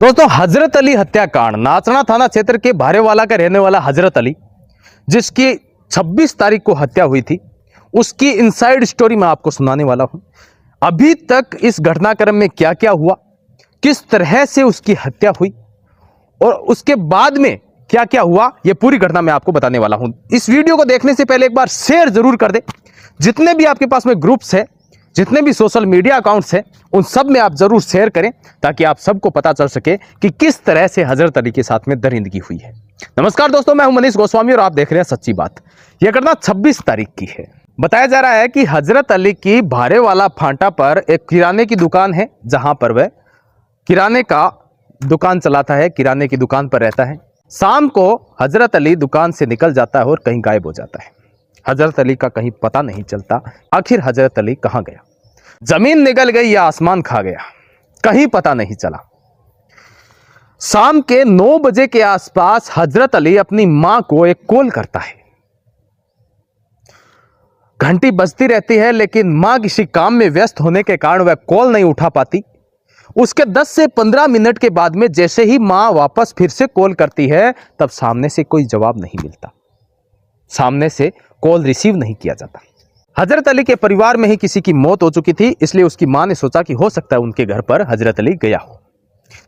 दोस्तों, हजरत अली हत्याकांड, नाचना थाना क्षेत्र के भारेवाला का रहने वाला हजरत अली, जिसकी 26 तारीख को हत्या हुई थी, उसकी इनसाइड स्टोरी मैं आपको सुनाने वाला हूं। अभी तक इस घटनाक्रम में क्या क्या हुआ, किस तरह से उसकी हत्या हुई और उसके बाद में क्या क्या हुआ, यह पूरी घटना मैं आपको बताने वाला हूं। इस वीडियो को देखने से पहले एक बार शेयर जरूर कर दे। जितने भी आपके पास में ग्रुप्स है, जितने भी सोशल मीडिया अकाउंट्स हैं, उन सब में आप जरूर शेयर करें ताकि आप सबको पता चल सके कि किस तरह से हजरत अली के साथ में दरिंदगी हुई है। नमस्कार दोस्तों, मैं हूं मनीष गोस्वामी और आप देख रहे हैं सच्ची बात। यह घटना 26 तारीख की है। बताया जा रहा है कि हजरत अली की भारेवाला फांटा पर एक किराने की दुकान है, जहां पर वह किराने का दुकान चलाता है, किराने की दुकान पर रहता है। शाम को हजरत अली दुकान से निकल जाता है और कहीं गायब हो जाता है। हजरत अली का कहीं पता नहीं चलता। आखिर हजरत अली कहां गया? जमीन निगल गई या आसमान खा गया, कहीं पता नहीं चला। शाम के 9 बजे के आसपास हजरत अली अपनी मां को एक कॉल करता है। घंटी बजती रहती है, लेकिन मां किसी काम में व्यस्त होने के कारण वह कॉल नहीं उठा पाती। उसके 10 से 15 मिनट के बाद में जैसे ही मां वापस फिर से कॉल करती है, तब सामने से कोई जवाब नहीं मिलता, सामने से कॉल रिसीव नहीं किया जाता। हजरत अली के परिवार में ही किसी की मौत हो चुकी थी, इसलिए उसकी मां ने सोचा कि हो सकता है उनके घर पर हजरत अली गया हो,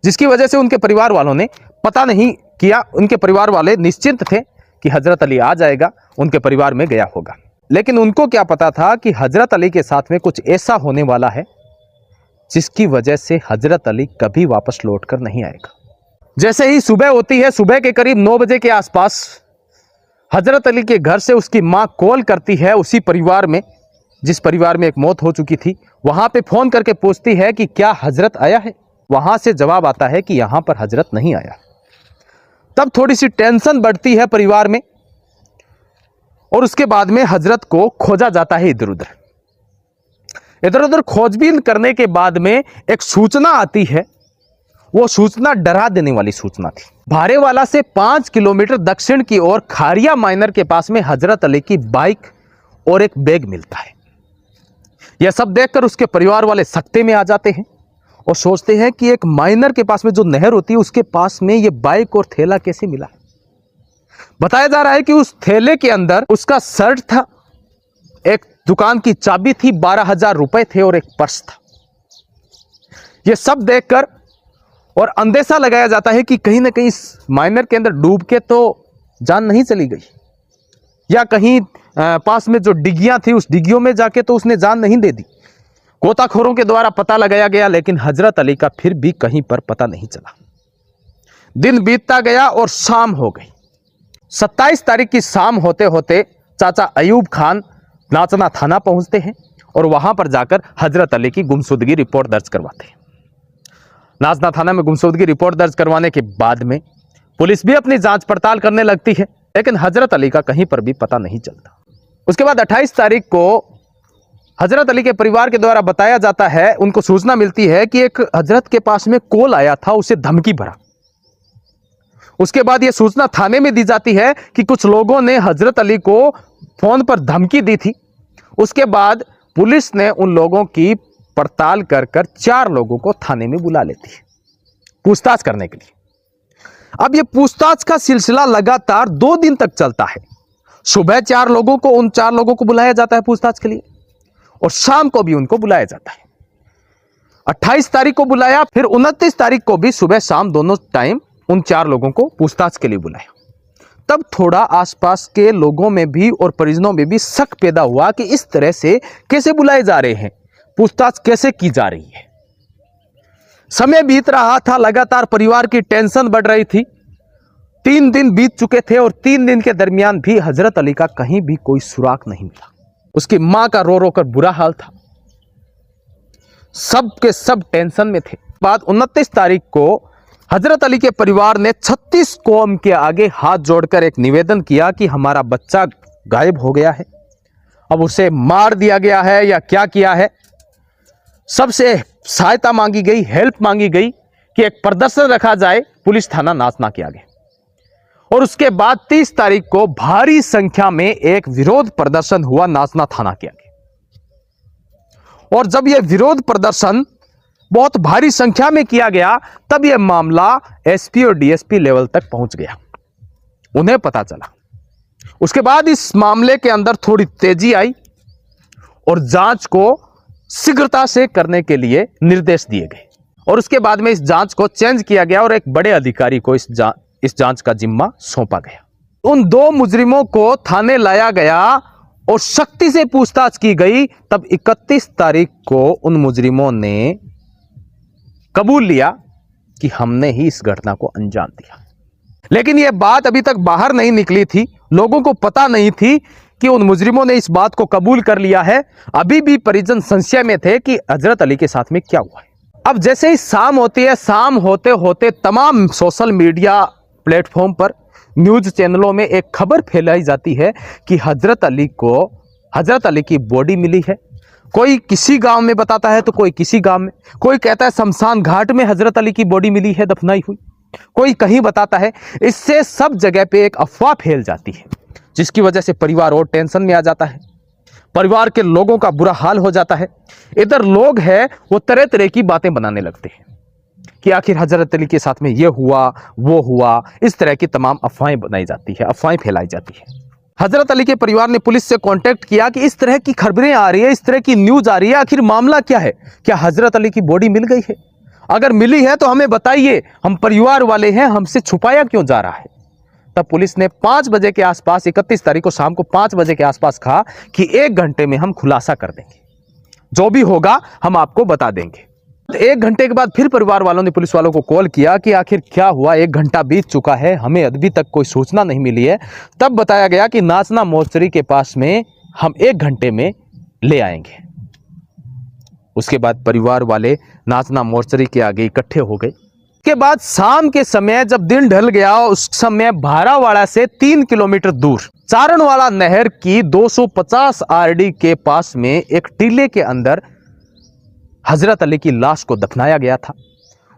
जिसकी वजह से उनके परिवार वालों ने पता नहीं किया। उनके परिवार वाले निश्चिंत थे कि हजरत अली आ जाएगा, उनके परिवार में गया होगा। लेकिन उनको क्या पता था कि हजरत अली के साथ में कुछ ऐसा होने वाला है जिसकी वजह से हजरत अली कभी वापस लौट कर नहीं आएगा। जैसे ही सुबह होती है, सुबह के करीब 9 बजे के आसपास हजरत अली के घर से उसकी मां कॉल करती है। उसी परिवार में, जिस परिवार में एक मौत हो चुकी थी, वहां पे फोन करके पूछती है कि क्या हजरत आया है। वहां से जवाब आता है कि यहां पर हजरत नहीं आया। तब थोड़ी सी टेंशन बढ़ती है परिवार में और उसके बाद में हजरत को खोजा जाता है इधर उधर खोजबीन करने के बाद में एक सूचना आती है। वो सूचना डरा देने वाली सूचना थी। भारेवाला से 5 किलोमीटर दक्षिण की ओर खारिया माइनर के पास में हजरत अली की बाइक और एक बैग मिलता है। यह सब देखकर उसके परिवार वाले सकते में आ जाते हैं और सोचते हैं कि एक माइनर के पास में जो नहर होती है, उसके पास में यह बाइक और थैला कैसे मिला। बताया जा रहा है कि उस थैले के अंदर उसका शर्ट था, एक दुकान की चाबी थी, 12,000 रुपए थे और एक पर्स था। यह सब देखकर और अंदेशा लगाया जाता है कि कहीं ना कहीं इस माइनर के अंदर डूब के तो जान नहीं चली गई, या कहीं पास में जो डिग्गियां थी, उस डिग्गियों में जाके तो उसने जान नहीं दे दी। गोताखोरों के द्वारा पता लगाया गया, लेकिन हजरत अली का फिर भी कहीं पर पता नहीं चला। दिन बीतता गया और शाम हो गई। 27 तारीख की शाम होते होते चाचा अयूब खान नाचना थाना पहुंचते हैं और वहां पर जाकर हजरत अली की गुमशुदगी रिपोर्ट दर्ज करवाते हैं। नाचना थाना में गुमशुदगी रिपोर्ट दर्ज करवाने के बाद में पुलिस भी अपनी जांच पड़ताल करने लगती है, लेकिन हजरत अली का कहीं पर भी पता नहीं चलता। उसके बाद 28 तारीख को हजरत अली के परिवार के द्वारा बताया जाता है, उनको सूचना मिलती है कि एक हजरत के पास में कॉल आया था, उसे धमकी भरा। उसके बाद यह सूचना थाने में दी जाती है कि कुछ लोगों ने हजरत अली को फोन पर धमकी दी थी। उसके बाद पुलिस ने उन लोगों की पड़ताल कर 4 लोगों को थाने में बुला लेती है पूछताछ करने के लिए। अब यह पूछताछ का सिलसिला लगातार 2 दिन तक चलता है। सुबह उन 4 लोगों को बुलाया जाता है पूछताछ के लिए और शाम को भी उनको बुलाया जाता है। 28 तारीख को बुलाया, फिर 29 तारीख को भी सुबह शाम दोनों टाइम उन 4 लोगों को पूछताछ के लिए बुलाया। तब थोड़ा आसपास के लोगों में भी और परिजनों में भी शक पैदा हुआ कि इस तरह से कैसे बुलाए जा रहे हैं, पूछताछ कैसे की जा रही है। समय बीत रहा था, लगातार परिवार की टेंशन बढ़ रही थी। 3 दिन बीत चुके थे और 3 दिन के दरमियान भी हजरत अली का कहीं भी कोई सुराग नहीं मिला। उसकी मां का रो रो कर बुरा हाल था। सब के सब टेंशन में थे। बाद 29 तारीख को हजरत अली के परिवार ने 36 कौम के आगे हाथ जोड़कर एक निवेदन किया कि हमारा बच्चा गायब हो गया है। अब उसे मार दिया गया है या क्या किया है। सबसे सहायता मांगी गई, हेल्प मांगी गई कि एक प्रदर्शन रखा जाए पुलिस थाना नाचना के आगे। और उसके बाद 30 तारीख को भारी संख्या में एक विरोध प्रदर्शन हुआ नाचना थाना के आगे। और जब यह विरोध प्रदर्शन बहुत भारी संख्या में किया गया, तब यह मामला एसपी और डीएसपी लेवल तक पहुंच गया। उन्हें पता चला। उसके बाद इस मामले के अंदर थोड़ी तेजी आई और जांच को शीघ्रता से करने के लिए निर्देश दिए गए और उसके बाद में इस जांच को चेंज किया गया और एक बड़े अधिकारी को इस जांच का जिम्मा सौंपा गया। उन 2 मुजरिमों को थाने लाया गया और सख्ती से पूछताछ की गई। तब 31 तारीख को उन मुजरिमों ने कबूल लिया कि हमने ही इस घटना को अंजाम दिया। लेकिन यह बात अभी तक बाहर नहीं निकली थी। लोगों को पता नहीं थी कि उन मुजरिमों ने इस बात को कबूल कर लिया है। अभी भी परिजन संशय में थे कि हजरत अली के साथ में क्या हुआ है। अब जैसे ही शाम होती है, शाम होते होते तमाम सोशल मीडिया प्लेटफॉर्म पर, न्यूज चैनलों में एक खबर फैलाई जाती है कि हजरत अली की बॉडी मिली है। कोई किसी गांव में बताता है तो कोई किसी गांव में, कोई कहता है शमशान घाट में हजरत अली की बॉडी मिली है दफनाई हुई, कोई कहीं बताता है। इससे सब जगह पे एक अफवाह फैल जाती है, जिसकी वजह से परिवार और टेंशन में आ जाता है। परिवार के लोगों का बुरा हाल हो जाता है। इधर लोग हैं वो तरह तरह की बातें बनाने लगते हैं कि आखिर हजरत अली के साथ में ये हुआ वो हुआ। इस तरह की तमाम अफवाहें बनाई जाती है, अफवाहें फैलाई जाती है। हजरत अली के परिवार ने पुलिस से कांटेक्ट किया कि इस तरह की खबरें आ रही है, इस तरह की न्यूज आ रही है, आखिर मामला क्या है? क्या हजरत अली की बॉडी मिल गई है? अगर मिली है तो हमें बताइए, हम परिवार वाले हैं, हमसे छुपाया क्यों जा रहा है? तब पुलिस ने 5 बजे के आसपास, 31 तारीख को शाम को 5 बजे के आसपास कहा कि 1 घंटे में हम खुलासा कर देंगे, जो भी होगा हम आपको बता देंगे। 1 घंटे के बाद फिर परिवार वालों ने पुलिस वालों को कॉल किया कि आखिर क्या हुआ, 1 घंटा बीत चुका है, हमें अभी तक कोई सूचना नहीं मिली है। तब बताया गया कि नाचना मोर्चरी के पास में हम 1 घंटे में ले आएंगे। उसके बाद परिवार वाले नाचना मोर्चरी के आगे इकट्ठे हो गए। के बाद शाम के समय जब दिन ढल गया, उस समय भारावाड़ा से 3 किलोमीटर दूर चारणवाला नहर की 250 आरडी के पास में एक टीले के अंदर हजरत अली की लाश को दफनाया गया था।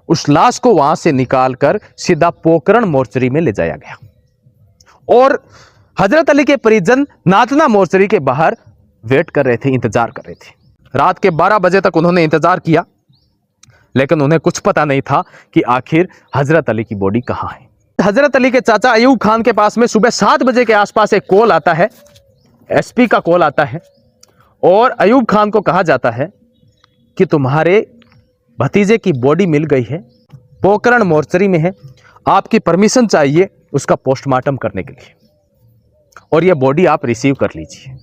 उस लाश को वहां से निकालकर सीधा पोकरण मोर्चरी में ले जाया गया और हजरत अली के परिजन नाचना मोर्चरी के बाहर वेट कर रहे थे, इंतजार कर रहे थे। रात के 12 बजे तक उन्होंने इंतजार किया, लेकिन उन्हें कुछ पता नहीं था कि आखिर हजरत अली की बॉडी कहां है। हजरत अली के चाचा अयूब खान के पास में सुबह 7 बजे के आसपास एक कॉल आता है, एसपी का कॉल आता है और अयूब खान को कहा जाता है कि तुम्हारे भतीजे की बॉडी मिल गई है, पोकरण मोर्चरी में है, आपकी परमिशन चाहिए उसका पोस्टमार्टम करने के लिए और यह बॉडी आप रिसीव कर लीजिए।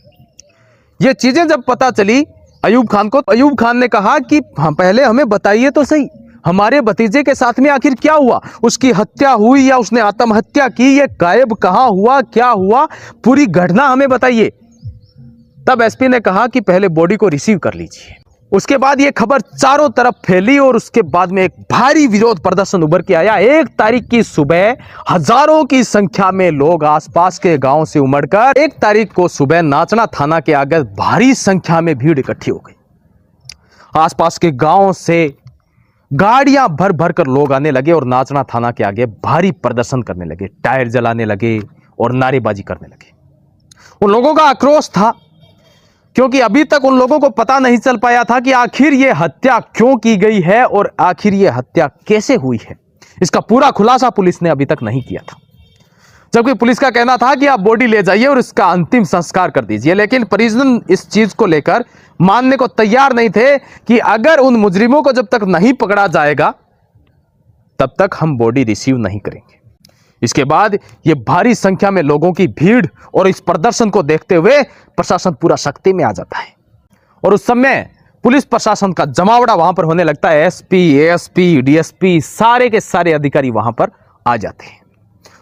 ये चीजें जब पता चली अयूब खान को, अयूब खान ने कहा कि पहले हमें बताइए तो सही, हमारे भतीजे के साथ में आखिर क्या हुआ, उसकी हत्या हुई या उसने आत्महत्या की, ये गायब कहां हुआ, क्या हुआ, पूरी घटना हमें बताइए। तब एसपी ने कहा कि पहले बॉडी को रिसीव कर लीजिए। उसके बाद ये खबर चारों तरफ फैली और उसके बाद में एक भारी विरोध प्रदर्शन उभर के आया। 1 तारीख की सुबह हजारों की संख्या में लोग आसपास के गांव से उमड़कर 1 तारीख को सुबह नाचना थाना के आगे भारी संख्या में भीड़ इकट्ठी हो गई। आसपास के गांव से गाड़ियां भर भर कर लोग आने लगे और नाचना थाना के आगे भारी प्रदर्शन करने लगे, टायर जलाने लगे और नारेबाजी करने लगे। उन लोगों का आक्रोश था क्योंकि अभी तक उन लोगों को पता नहीं चल पाया था कि आखिर ये हत्या क्यों की गई है और आखिर ये हत्या कैसे हुई है। इसका पूरा खुलासा पुलिस ने अभी तक नहीं किया था, जबकि पुलिस का कहना था कि आप बॉडी ले जाइए और इसका अंतिम संस्कार कर दीजिए। लेकिन परिजन इस चीज को लेकर मानने को तैयार नहीं थे कि अगर उन मुजरिमों को जब तक नहीं पकड़ा जाएगा तब तक हम बॉडी रिसीव नहीं करेंगे। इसके बाद ये भारी संख्या में लोगों की भीड़ और इस प्रदर्शन को देखते हुए प्रशासन पूरा सख्ती में आ जाता है और उस समय पुलिस प्रशासन का जमावड़ा वहां पर होने लगता है। एसपी, एएसपी, डीएसपी, सारे के सारे अधिकारी वहां पर आ जाते हैं।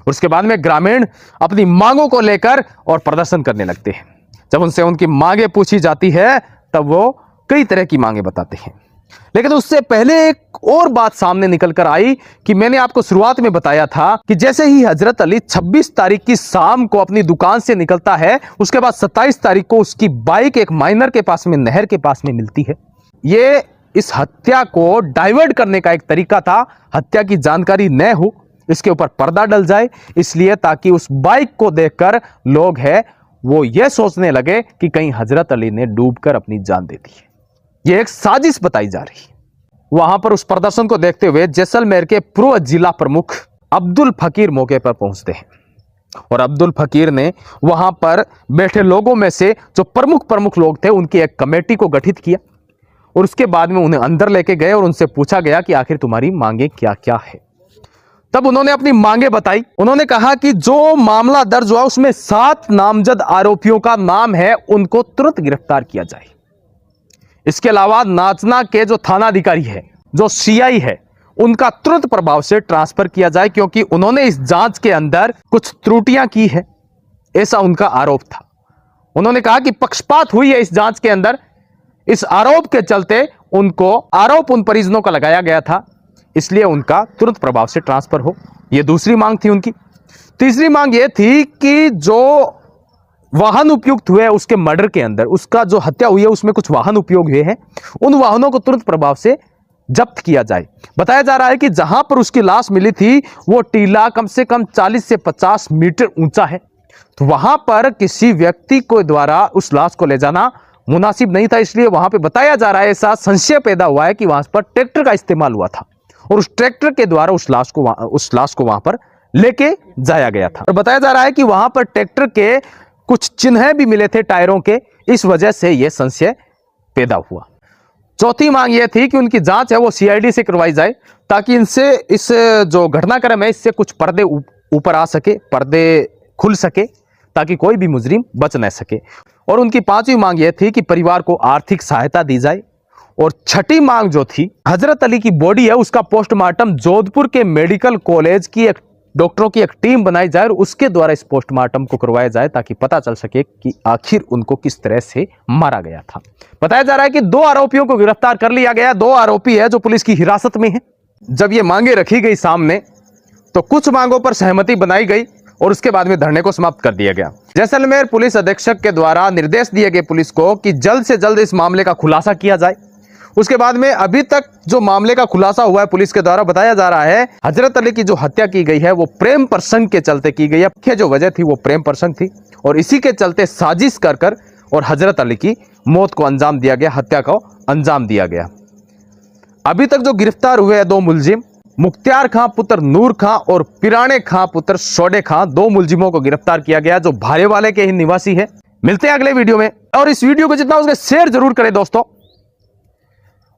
उसके बाद में ग्रामीण अपनी मांगों को लेकर और प्रदर्शन करने लगते हैं। जब उनसे उनकी मांगे पूछी जाती है तब वो कई तरह की मांगे बताते हैं। लेकिन उससे पहले एक और बात सामने निकल कर आई कि मैंने आपको शुरुआत में बताया था कि जैसे ही हजरत अली 26 तारीख की शाम को अपनी दुकान से निकलता है, उसके बाद 27 तारीख को उसकी बाइक एक माइनर के पास में, नहर के पास में मिलती है। ये इस हत्या को डाइवर्ट करने का एक तरीका था, हत्या की जानकारी न हो, इसके ऊपर पर्दा डल जाए, इसलिए ताकि उस बाइक को देखकर लोग हैं वो ये सोचने लगे कि कहीं हजरत अली ने डूबकर अपनी जान दे दी है। ये एक साजिश बताई जा रही है। वहां पर उस प्रदर्शन को देखते हुए जैसलमेर के पूर्व जिला प्रमुख अब्दुल फकीर मौके पर पहुंचते हैं और अब्दुल फकीर ने वहां पर बैठे लोगों में से जो प्रमुख लोग थे उनकी एक कमेटी को गठित किया और उसके बाद में उन्हें अंदर लेके गए और उनसे पूछा गया कि आखिर तुम्हारी मांगे क्या क्या है। तब उन्होंने अपनी मांगे बताई। उन्होंने कहा कि जो मामला दर्ज हुआ उसमें 7 नामजद आरोपियों का नाम है, उनको तुरंत गिरफ्तार किया जाए। इसके अलावा नाचना के जो थानाधिकारी है, जो सीआई है, उनका तुरंत प्रभाव से ट्रांसफर किया जाए क्योंकि उन्होंने इस जांच के अंदर कुछ त्रुटियां की है, ऐसा उनका आरोप था। उन्होंने कहा कि पक्षपात हुई है इस जांच के अंदर, इस आरोप के चलते उनको आरोप उन परिजनों का लगाया गया था, इसलिए उनका तुरंत प्रभाव से ट्रांसफर हो। यह दूसरी मांग थी उनकी। तीसरी मांग यह थी कि जो वाहन उपयुक्त हुए उसके मर्डर के अंदर, उसका जो हत्या हुई है उसमें कुछ वाहन उपयोग हुए हैं, उन वाहनों को तुरंत प्रभाव से जब्त किया जाए। बताया जा रहा है कि जहां पर उसकी लाश मिली थी वो टीला कम से कम 40 से 50 मीटर ऊंचा है, तो वहां पर किसी व्यक्ति को द्वारा उस लाश को ले जाना मुनासिब नहीं था, इसलिए वहां पे बताया जा रहा है, ऐसा संशय पैदा हुआ है कि वहां पर ट्रैक्टर का इस्तेमाल हुआ था और उस ट्रैक्टर के द्वारा उस लाश को वहां पर लेके जाया गया था। और बताया जा रहा है कि वहां पर ट्रैक्टर के कुछ चिन्ह भी मिले थे टायरों के, इस वजह से यह संशय पैदा हुआ। चौथी मांग यह थी कि उनकी जांच है वो सीआईडी से करवाई जाए ताकि इनसे इस जो घटनाक्रम है इससे कुछ पर्दे ऊपर आ सके, पर्दे खुल सके ताकि कोई भी मुजरिम बच न सके। और उनकी पांचवी मांग यह थी कि परिवार को आर्थिक सहायता दी जाए। और छठी मांग जो थी, हजरत अली की बॉडी है उसका पोस्टमार्टम जोधपुर के मेडिकल कॉलेज की एक डॉक्टरों की एक टीम बनाई जाए और उसके द्वारा इस पोस्टमार्टम को करवाया जाए ताकि पता चल सके कि आखिर उनको किस तरह से मारा गया था। बताया जा रहा है कि 2 आरोपियों को गिरफ्तार कर लिया गया, 2 आरोपी है जो पुलिस की हिरासत में है। जब ये मांगे रखी गई सामने तो कुछ मांगों पर सहमति बनाई गई और उसके बाद में धरने को समाप्त कर दिया गया। जैसलमेर पुलिस अधीक्षक के द्वारा निर्देश दिए गए पुलिस को कि जल्द से जल्द इस मामले का खुलासा किया जाए। उसके बाद में अभी तक जो मामले का खुलासा हुआ है पुलिस के द्वारा, बताया जा रहा है हजरत अली की जो हत्या की गई है वो प्रेम प्रसंग के चलते की गई है। मुख्य जो वजह थी वो प्रेम प्रसंग थी और इसी के चलते साजिश कर और हजरत अली की मौत को अंजाम दिया गया, हत्या को अंजाम दिया गया। अभी तक जो गिरफ्तार हुए हैं 2 मुलजिम, मुख्तियार खां पुत्र नूर खां और पिराने खां पुत्र शोडे खां, 2 मुलजिमों को गिरफ्तार किया गया जो भारे वाले के ही निवासी है। मिलते हैं अगले वीडियो में और इस वीडियो को जितना हो सके शेयर जरूर करें दोस्तों।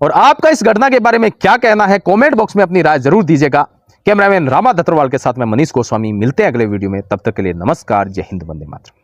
और आपका इस घटना के बारे में क्या कहना है कमेंट बॉक्स में अपनी राय जरूर दीजिएगा। कैमरामैन रामा दत्तरवाल के साथ मैं मनीष गोस्वामी, मिलते हैं अगले वीडियो में, तब तक के लिए नमस्कार, जय हिंद, वंदे मातरम।